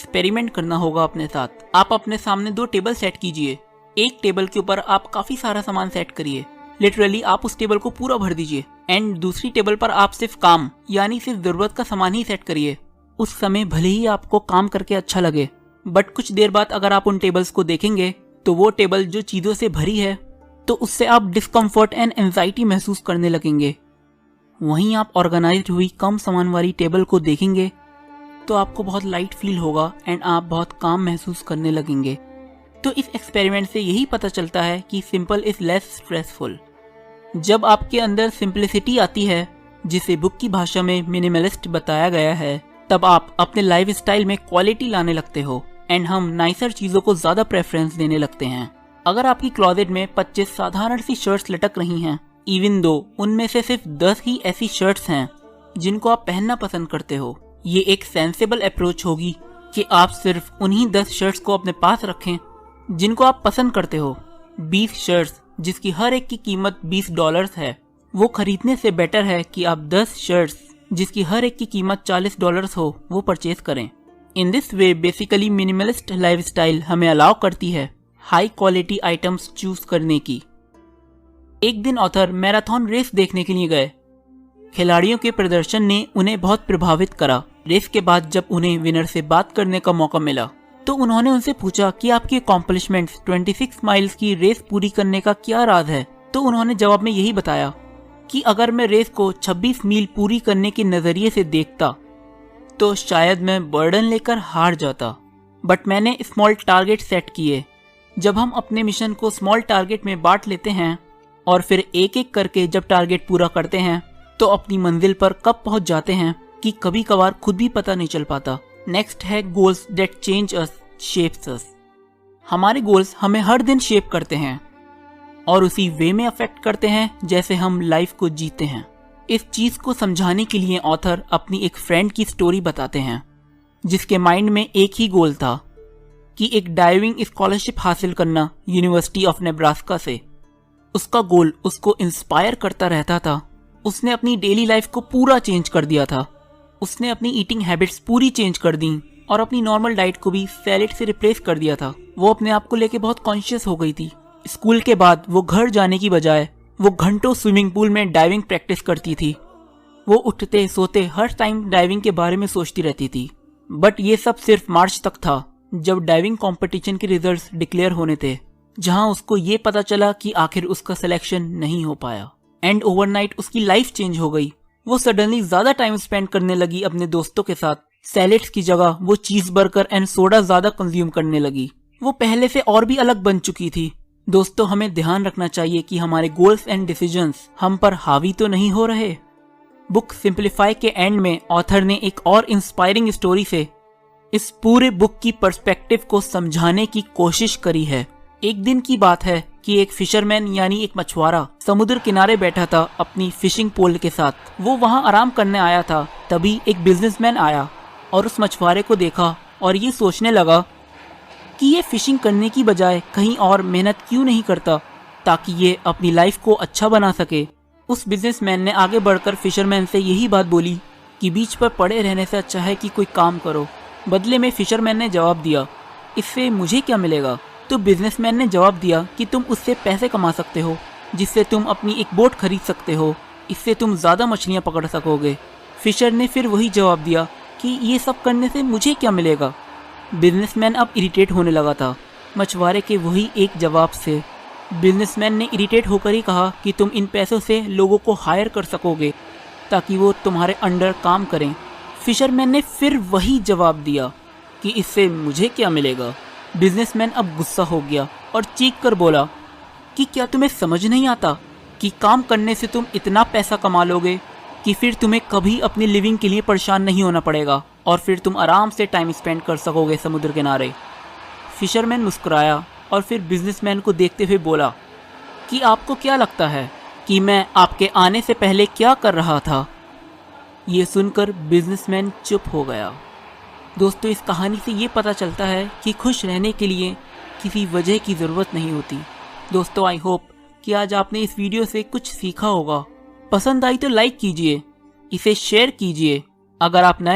Experiment करना होगा अपने साथ। आप अपने सामने 2 टेबल सेट कीजिए। एक टेबल के ऊपर आप काफी सारा सामान सेट करिए, लिटरली आप उस टेबल को पूरा भर दीजिए। एंड दूसरी टेबल पर आप सिर्फ काम यानी सिर्फ जरूरत का सामान ही सेट करिए। उस समय भले ही आपको काम करके अच्छा लगे, बट कुछ देर बाद अगर आप उन टेबल्स को देखेंगे तो वो टेबल जो चीजों से भरी है, तो उससे आप डिस्कम्फर्ट एंड एंजाइटी महसूस करने लगेंगे। वहीं आप ऑर्गेनाइज्ड हुई कम सामान वाली टेबल को देखेंगे तो आपको बहुत लाइट फील होगा एंड आप बहुत काम महसूस करने लगेंगे। तो इस एक्सपेरिमेंट से यही पता चलता है कि सिंपल इज लेस स्ट्रेसफुल। जब आपके अंदर सिंप्लिसिटी आती है, जिसे बुक की भाषा में मिनिमलिस्ट बताया गया है, तब आप अपने लाइफ स्टाइल में क्वालिटी लाने लगते हो एंड हम नाइसर चीजों को ज्यादा प्रेफरेंस देने लगते हैं। अगर आपकी क्लोजेट में 25 साधारण सी शर्ट्स लटक रही हैं, इवन दो उनमें से सिर्फ 10 ही ऐसी शर्ट्स हैं जिनको आप पहनना पसंद करते हो, ये एक सेंसेबल अप्रोच होगी कि आप सिर्फ उन्हीं 10 शर्ट्स को अपने पास रखें जिनको आप पसंद करते हो। 20 शर्ट्स जिसकी हर एक की कीमत $20 है, वो खरीदने से बेटर है कि आप 10 शर्ट्स जिसकी हर एक की कीमत $40 हो वो परचेज करें। In this way basically minimalist lifestyle हमें अलाउ करती है हाई क्वालिटी आइटम्स चूज करने की। एक दिन ऑथर मैराथन रेस देखने के लिए गए। खिलाड़ियों के प्रदर्शन ने उन्हें बहुत प्रभावित करा। रेस के बाद जब उन्हें विनर से बात करने का मौका मिला तो उन्होंने उनसे पूछा कि आपकी अकॉम्प्लिशमेंट्स 26 माइल्स की रेस पूरी करने का क्या राज है। तो उन्होंने जवाब में यही बताया कि अगर मैं रेस को 26 मील पूरी करने के नजरिए से देखता तो शायद मैं बर्डन लेकर हार जाता, बट मैंने स्मॉल टारगेट सेट किए। जब हम अपने मिशन को स्मॉल टारगेट में बांट लेते हैं और फिर एक एक करके जब टारगेट पूरा करते हैं तो अपनी मंजिल पर कब पहुंच जाते हैं कि कभी कभार खुद भी पता नहीं चल पाता। नेक्स्ट है goals that change us shapes us. हमारे गोल्स हमें हर दिन शेप करते हैं और उसी वे में अफेक्ट करते हैं जैसे हम लाइफ को जीते हैं। इस चीज को समझाने के लिए ऑथर अपनी एक फ्रेंड की स्टोरी बताते हैं जिसके माइंड में एक ही गोल था कि एक डाइविंग स्कॉलरशिप हासिल करना यूनिवर्सिटी ऑफ नेब्रास्का से। उसका गोल उसको इंस्पायर करता रहता था। उसने अपनी डेली लाइफ को पूरा चेंज कर दिया था। उसने अपनी ईटिंग हैबिट्स पूरी चेंज कर दी और अपनी नॉर्मल डाइट को भी सैलेड से रिप्लेस कर दिया था। वो अपने आप को लेके बहुत कॉन्शियस हो गई थी। स्कूल के बाद वो घर जाने की बजाय वो घंटों स्विमिंग पूल में डाइविंग प्रैक्टिस करती थी। वो उठते सोते हर टाइम डाइविंग के बारे में सोचती रहती थी। बट ये सब सिर्फ मार्च तक था, जब डाइविंग कंपटीशन के रिजल्ट्स डिक्लेयर होने थे, जहां उसको ये पता चला कि आखिर उसका सिलेक्शन नहीं हो पाया। एंड ओवरनाइट उसकी लाइफ चेंज हो गई। वो सडनली ज्यादा टाइम स्पेंड करने लगी अपने दोस्तों के साथ। सैलेड्स की जगह वो चीज बर्गर एंड सोडा ज्यादा कंज्यूम करने लगी। वो पहले से और भी अलग बन चुकी थी। दोस्तों, हमें ध्यान रखना चाहिए कि हमारे गोल्स एंड डिसीजंस हम पर हावी तो नहीं हो रहे। बुक सिंप्लीफाई के एंड में ऑथर ने एक और इंस्पायरिंग स्टोरी से इस पूरे बुक की पर्सपेक्टिव को समझाने की कोशिश करी है। एक दिन की बात है कि एक फिशरमैन यानी एक मछुआरा समुद्र किनारे बैठा था अपनी फिशिंग पोल के साथ। वो वहां आराम करने आया था। तभी एक बिजनेसमैन आया और उस मछुआरे को देखा और ये सोचने लगा कि ये फिशिंग करने की बजाय कहीं और मेहनत क्यों नहीं करता ताकि ये अपनी लाइफ को अच्छा बना सके। उस बिजनेसमैन ने आगे बढ़कर फिशरमैन से यही बात बोली कि बीच पर पड़े रहने से अच्छा है कि कोई काम करो। बदले में फिशरमैन ने जवाब दिया, इससे मुझे क्या मिलेगा? तो बिजनेसमैन ने जवाब दिया कि तुम उससे पैसे कमा सकते हो, जिससे तुम अपनी एक बोट खरीद सकते हो। इससे तुम ज्यादा मछलियां पकड़ सकोगे। फिशर ने फिर वही जवाब दिया कि ये सब करने से मुझे क्या मिलेगा? बिजनेसमैन अब इरिटेट होने लगा था मछुआरे के वही एक जवाब से। बिजनेसमैन ने इरिटेट होकर ही कहा कि तुम इन पैसों से लोगों को हायर कर सकोगे ताकि वो तुम्हारे अंडर काम करें। फिशरमैन ने फिर वही जवाब दिया कि इससे मुझे क्या मिलेगा। बिजनेसमैन अब गुस्सा हो गया और चीख कर बोला कि क्या तुम्हें समझ नहीं आता कि काम करने से तुम इतना पैसा कमा लोगे कि फिर तुम्हें कभी अपनी लिविंग के लिए परेशान नहीं होना पड़ेगा और फिर तुम आराम से टाइम स्पेंड कर सकोगे समुद्र किनारे। फिशरमैन मुस्कुराया और फिर बिजनेसमैन को देखते हुए बोला कि आपको क्या लगता है कि मैं आपके आने से पहले क्या कर रहा था? ये सुनकर बिजनेसमैन चुप हो गया। दोस्तों, इस कहानी से ये पता चलता है कि खुश रहने के लिए किसी वजह की ज़रूरत नहीं होती। दोस्तों, आई होप कि आज आपने इस वीडियो से कुछ सीखा होगा। पसंद आई तो लाइक कीजिए, इसे शेयर कीजिए। अगर आप नए